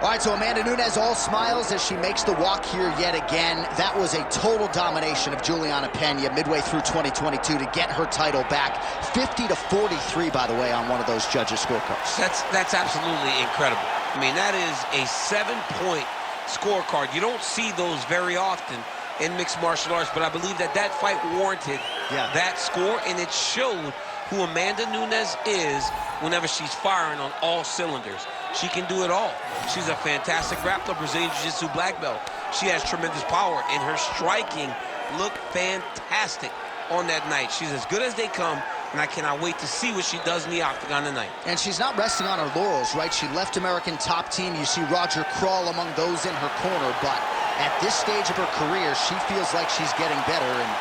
All right, so Amanda Nunes all smiles as she makes the walk here yet again. That was a total domination of Juliana Pena midway through 2022 to get her title back. 50-43, by the way, on one of those judges' scorecards. That's absolutely incredible. I mean, that is a 7-point scorecard. You don't see those very often in mixed martial arts, but I believe that that fight warranted that score, and it showed who Amanda Nunes is whenever she's firing on all cylinders. She can do it all. She's a fantastic grappler, Brazilian Jiu-Jitsu black belt. She has tremendous power, and her striking looked fantastic on that night. She's as good as they come, and I cannot wait to see what she does in the octagon tonight. And she's not resting on her laurels, right? She left American Top Team. You see Roger Crawl among those in her corner, but at this stage of her career, she feels like she's getting better, and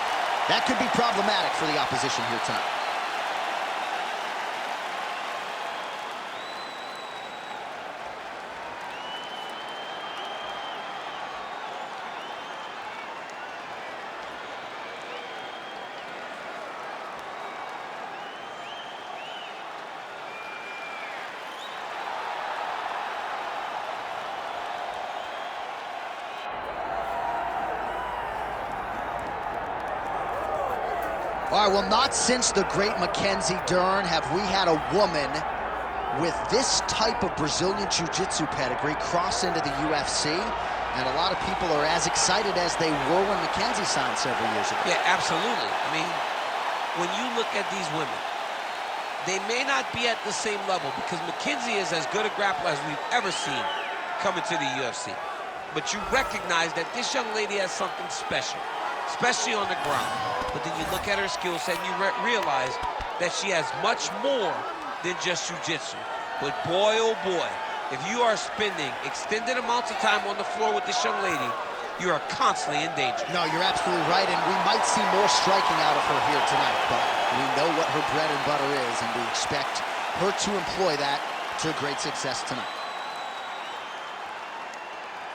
that could be problematic for the opposition here tonight. All right, well, not since the great Mackenzie Dern have we had a woman with this type of Brazilian Jiu-Jitsu pedigree cross into the UFC, and a lot of people are as excited as they were when Mackenzie signed several years ago. Yeah, absolutely. I mean, when you look at these women, they may not be at the same level because Mackenzie is as good a grappler as we've ever seen coming to the UFC. But you recognize that this young lady has something special, especially on the ground. But then you look at her skill set and you realize that she has much more than just jiu-jitsu. But boy, oh boy, if you are spending extended amounts of time on the floor with this young lady, you are constantly in danger. No, you're absolutely right, and we might see more striking out of her here tonight, but we know what her bread and butter is, and we expect her to employ that to great success tonight.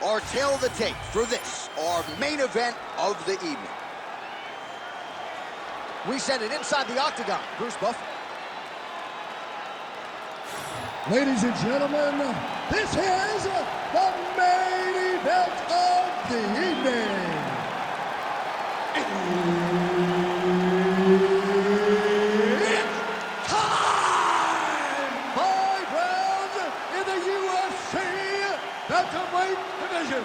Our tail of the tape for this, our main event of the evening. We send it inside the octagon. Bruce Buffer. Ladies and gentlemen, this is the main event of the evening. It's time! 5 rounds in the UFC bantamweight division.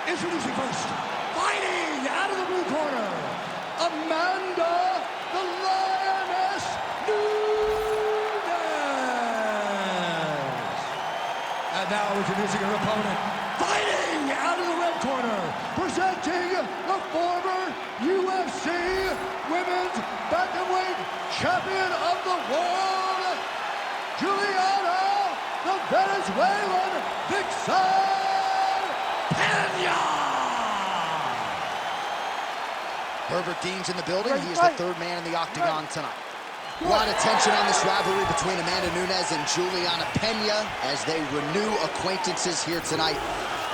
Introducing first, fighting out of the blue corner, Amanda the Lioness Nunes. And now introducing her opponent, fighting out of the red corner, presenting the former UFC Women's Bantamweight Champion of the World, Juliana the Venezuelan Vixen Pena. Herbert Dean's in the building. He is the third man in the octagon tonight. A lot of tension on this rivalry between Amanda Nunes and Juliana Pena as they renew acquaintances here tonight.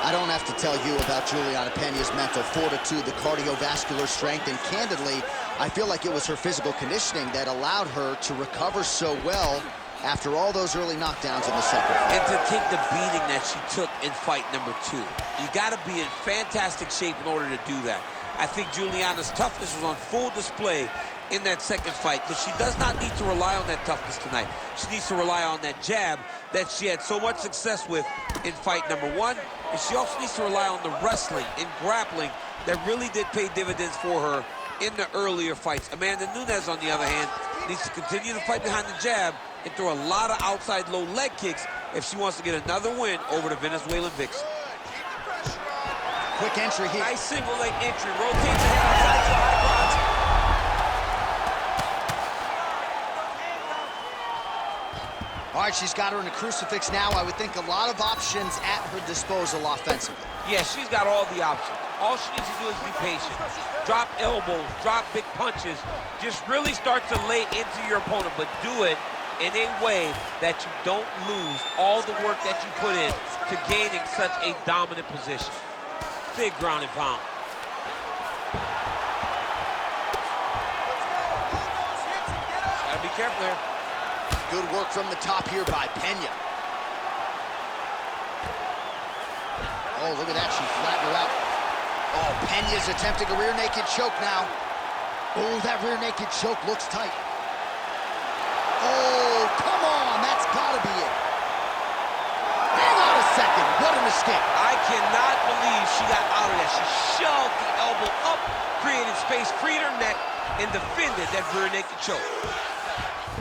I don't have to tell you about Juliana Pena's mental fortitude, the cardiovascular strength, and candidly, I feel like it was her physical conditioning that allowed her to recover so well after all those early knockdowns in the second fight. And to take the beating that she took in fight number 2. You got to be in fantastic shape in order to do that. I think Juliana's toughness was on full display in that second fight, but she does not need to rely on that toughness tonight. She needs to rely on that jab that she had so much success with in fight number 1, and she also needs to rely on the wrestling and grappling that really did pay dividends for her in the earlier fights. Amanda Nunes, on the other hand, needs to continue to fight behind the jab and throw a lot of outside low leg kicks if she wants to get another win over the Venezuelan Vixen. Quick entry here. Nice single leg entry. Rotates the head outside to high cross. All right, she's got her in a crucifix now. I would think a lot of options at her disposal offensively. Yeah, she's got all the options. All she needs to do is be patient. Drop elbows, drop big punches. Just really start to lay into your opponent, but do it in a way that you don't lose all the work that you put in to gaining such a dominant position. Big ground and pound. Gotta be careful there. Good work from the top here by Pena. Oh, look at that. She flattened her out. Oh, Pena's attempting a rear naked choke now. Oh, that rear naked choke looks tight. Oh, come on. That's got to be it. Hang on a second. What an escape. I cannot believe she got out of that. She shoved the elbow up, created space, freed her neck, and defended that rear naked choke.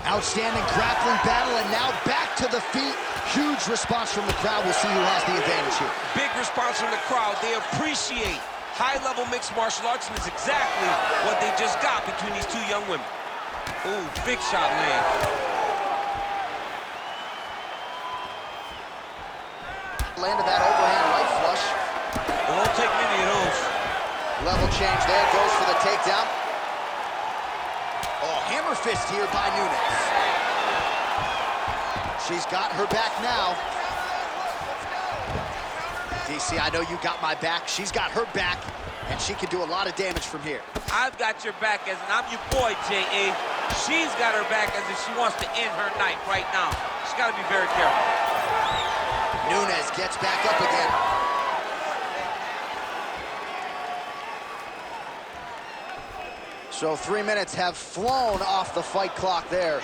Outstanding grappling battle, and now back to the feet. Huge response from the crowd. We'll see who has the advantage here. Big response from the crowd. They appreciate high-level mixed martial arts, and it's exactly what they just got between these two young women. Ooh, big shot land. Landed that overhand right flush. It won't take many of those. Level change there, goes for the takedown. Oh, hammer fist here by Nunes. She's got her back now. DC, I know you got my back. She's got her back, and she can do a lot of damage from here. I've got your back, as in I'm your boy, J.A. She's got her back as if she wants to end her night right now. She's got to be very careful. Nunes gets back up again. So 3 minutes have flown off the fight clock there.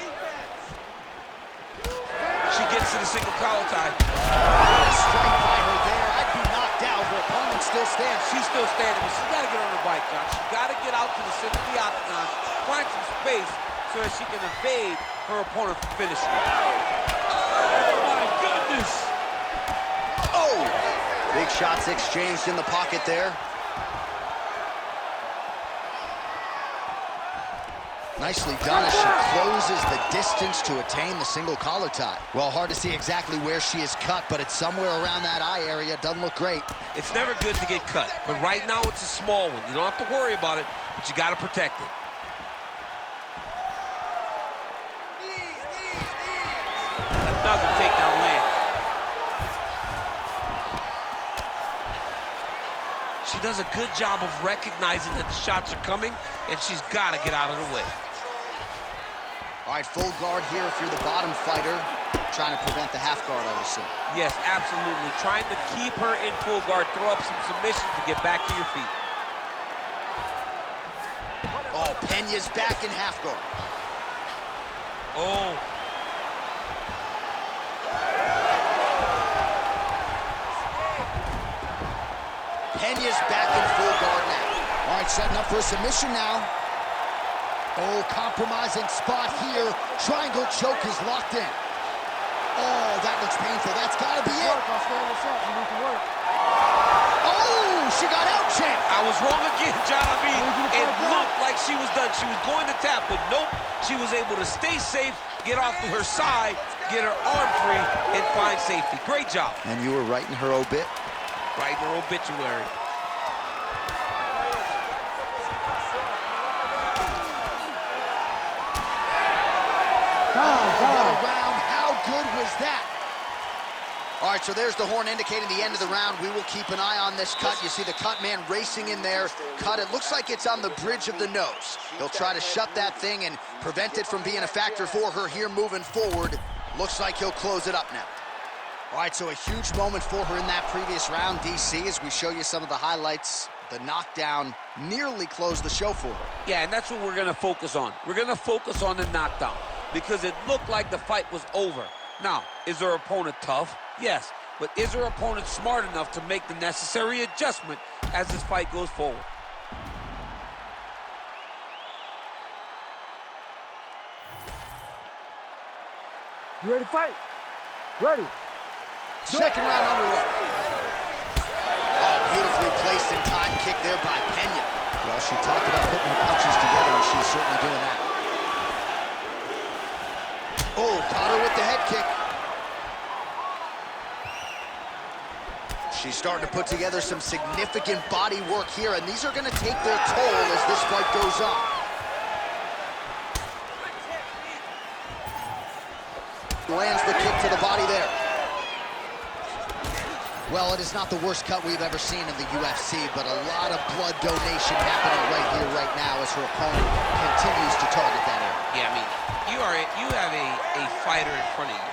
She gets to the single collar tie. Strike by her there. I'd be knocked out. Her opponent still stands. She's still standing, but she's got to get on her bike, John. She's got to get out to the center of the octagon, find some space so that she can evade her opponent from finishing her. Oh, my goodness! Oh! Big shots exchanged in the pocket there. Nicely done as she closes the distance to attain the single collar tie. Well, hard to see exactly where she is cut, but it's somewhere around that eye area. Doesn't look great. It's never good to get cut, but right now it's a small one. You don't have to worry about it, but you got to protect it. Another takedown land. She does a good job of recognizing that the shots are coming, and she's got to get out of the way. All right, full guard here if you're the bottom fighter. Trying to prevent the half guard, I would assume. Yes, absolutely. Trying to keep her in full guard, throw up some submissions to get back to your feet. Oh, Pena's back in half guard. Oh. Pena's back in full guard now. All right, setting up for a submission now. Oh, compromising spot here. Triangle choke is locked in. Oh, that looks painful. That's got to be it. Oh, she got out-champed. I was wrong again, John. I mean, it looked like she was done. She was going to tap, but nope. She was able to stay safe, get off to her side, get her arm free, and find safety. Great job. And you were writing her obit? Writing her obituary. Round. How good was that? All right, so there's the horn indicating the end of the round. We will keep an eye on this cut. You see the cut man racing in there. Cut, it looks like it's on the bridge of the nose. He'll try to shut that thing and prevent it from being a factor for her here moving forward. Looks like he'll close it up now. All right, so a huge moment for her in that previous round, DC, as we show you some of the highlights. The knockdown nearly closed the show for her. Yeah, and that's what we're going to focus on. We're going to focus on the knockdown because it looked like the fight was over. Now, is her opponent tough? Yes, but is her opponent smart enough to make the necessary adjustment as this fight goes forward? You ready to fight? Ready. Second round underway. Oh, beautifully placed in time kick there by Pena. Well, she talked about putting her punches together, and she's certainly doing that. Oh, caught her with the head kick. She's starting to put together some significant body work here, and these are going to take their toll as this fight goes on. Lands the kick to the body there. Well, it is not the worst cut we've ever seen in the UFC, but a lot of blood donation happening right here, right now, as her opponent continues to target that area. Yeah, I mean, you have a fighter in front of you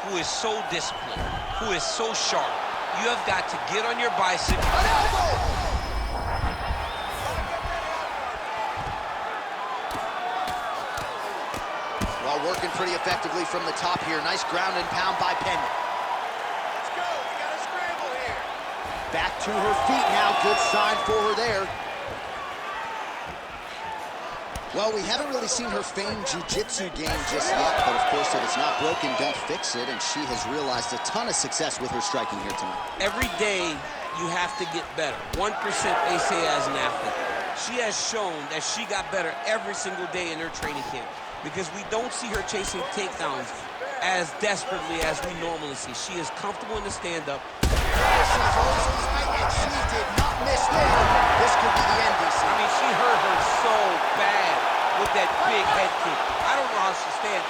who is so disciplined, who is so sharp. You have got to get on your bicycle. An elbow! Well, working pretty effectively from the top here. Nice ground and pound by Pena. Let's go. We got a scramble here. Back to her feet now. Good sign for her there. Well, we haven't really seen her famed jiu-jitsu game just yet, but of course, if it's not broken, don't fix it, and she has realized a ton of success with her striking here tonight. Every day, you have to get better. 1% they say as an athlete. She has shown that she got better every single day in her training camp because we don't see her chasing takedowns as desperately as we normally see. She is comfortable in the stand-up. And she did not miss there. This could be the end, DC. I mean, she hurt her so bad with that big head kick. I don't know how she stands.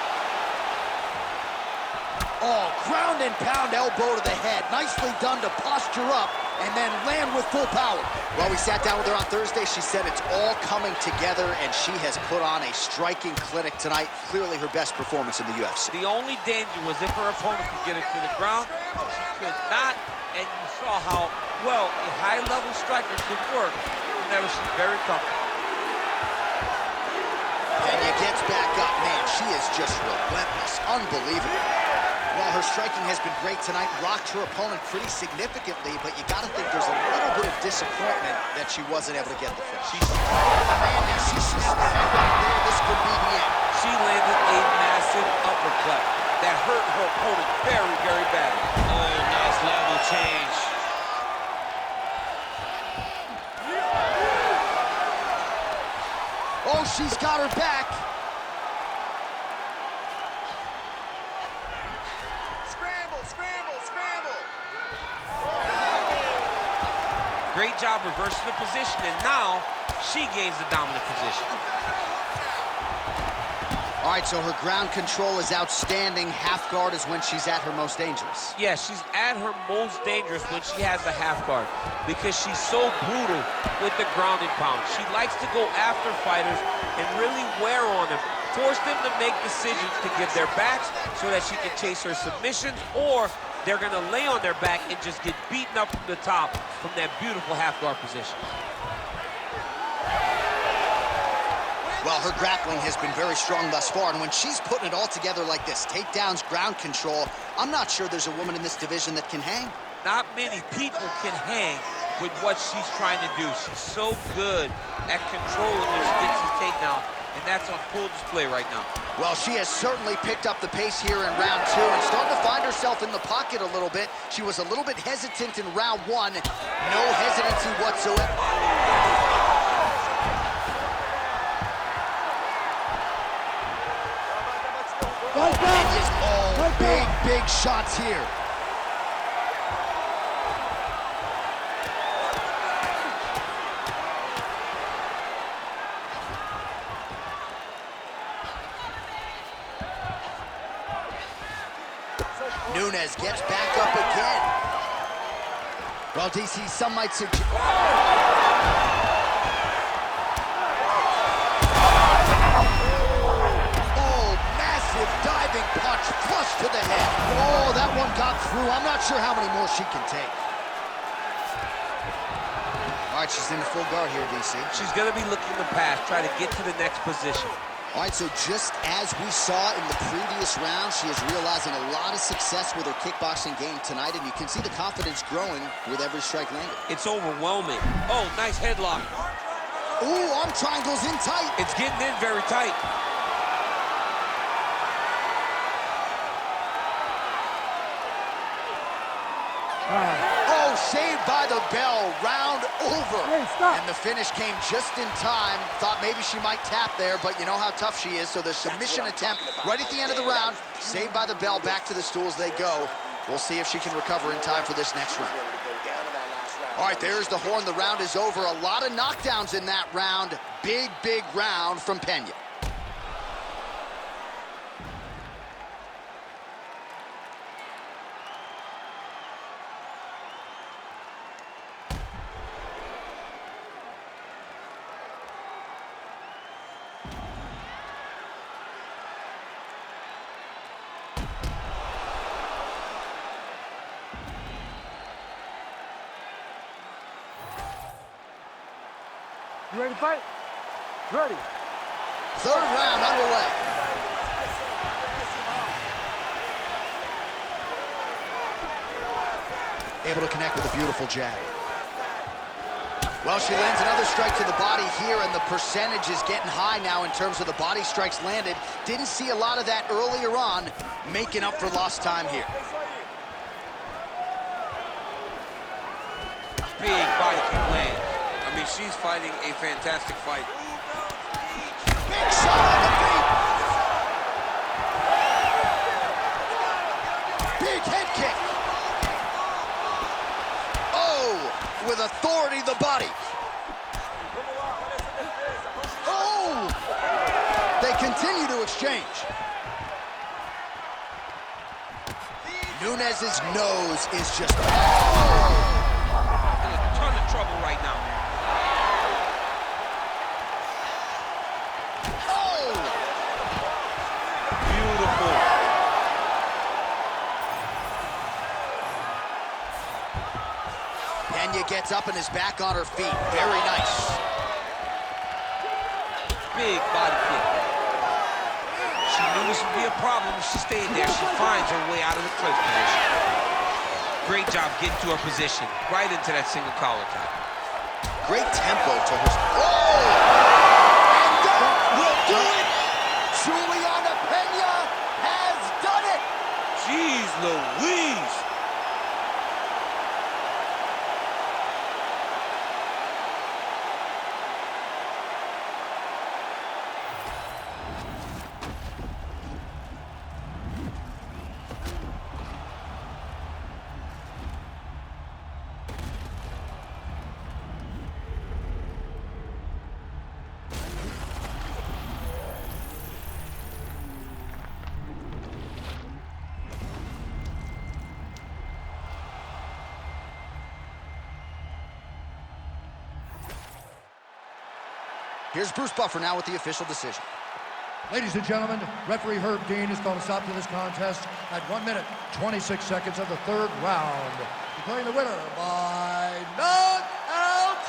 Oh, ground and pound elbow to the head. Nicely done to posture up and then land with full power. Well, we sat down with her on Thursday. She said it's all coming together, and she has put on a striking clinic tonight. Clearly her best performance in the UFC. The only danger was if her opponent could get her to the ground. She could not, and you saw how well a high-level striker could work whenever she's very comfortable. Pena gets back up. Man, she is just relentless. Unbelievable. Well, her striking has been great tonight. Rocked her opponent pretty significantly, but you got to think there's a little bit of disappointment that she wasn't able to get the finish. Man, now she's just right there. This could be the end. She landed a massive uppercut that hurt her opponent very, very badly. Oh, nice level change. Oh, she's got her back. Scramble, scramble, scramble. Great job reversing the position, and now she gains the dominant position. All right, so her ground control is outstanding. Half guard is when she's at her most dangerous. Yeah, she's at her most dangerous when she has the half guard because she's so brutal with the ground and pound. She likes to go after fighters and really wear on them, force them to make decisions to give their backs so that she can chase her submissions, or they're going to lay on their back and just get beaten up from the top from that beautiful half guard position. Well, her grappling has been very strong thus far, and when she's putting it all together like this, takedowns, ground control, I'm not sure there's a woman in this division that can hang. Not many people can hang with what she's trying to do. She's so good at controlling when she gets these takedowns, and that's on full display right now. Well, she has certainly picked up the pace here in round two and starting to find herself in the pocket a little bit. She was a little bit hesitant in round one. No hesitancy whatsoever. Big shots here. Nunes gets back up again. Well, DC, some might suggest... Diving punch flush to the head. Oh, that one got through. I'm not sure how many more she can take. All right, she's in the full guard here, DC. She's going to be looking to pass, try to get to the next position. All right, so just as we saw in the previous round, she is realizing a lot of success with her kickboxing game tonight, and you can see the confidence growing with every strike landed. It's overwhelming. Oh, nice headlock. Ooh, arm triangles in tight. It's getting in very tight. Oh, saved by the bell. Round over. Hey, stop. And the finish came just in time. Thought maybe she might tap there, but you know how tough she is. So the submission attempt right at the end of the round. Saved by the bell. Back to the stools they go. We'll see if she can recover in time for this next round. All right, there's the horn. The round is over. A lot of knockdowns in that round. Big round from Pena. You ready to fight? Ready. Third round underway. Able to connect with a beautiful jab. Well, she lands another strike to the body here, and the percentage is getting high now in terms of the body strikes landed. Didn't see a lot of that earlier on, making up for lost time here. Big body kick lands. I mean, she's fighting a fantastic fight. Big shot on the feet. Big head kick. Oh, with authority, the body. Oh! They continue to exchange. Nunes's nose is just... Oh! In a ton of trouble right now. Oh! Beautiful. Pena gets up and is back on her feet. Very nice. Big body kick. She knew this would be a problem if she stayed there. She finds her way out of the clinch position. Great job getting to her position, right into that single collar tie. Great tempo to her. Oh! And that will do it! Juliana Pena has done it! Jeez Louise! Here's Bruce Buffer now with the official decision. Ladies and gentlemen, referee Herb Dean has called a stop to this contest at 1 minute, 26 seconds of the third round. Declaring the winner by knockout,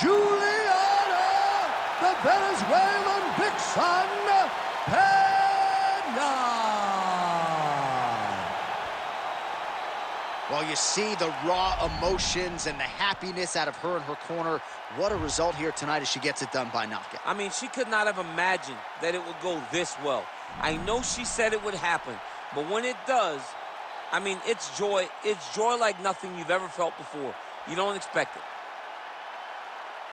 Juliana, the Venezuelan Vixen, Pena. Well, you see the raw emotions and the happiness out of her in her corner. What a result here tonight as she gets it done by knockout. I mean, she could not have imagined that it would go this well. I know she said it would happen, but when it does, I mean, it's joy. It's joy like nothing you've ever felt before. You don't expect it.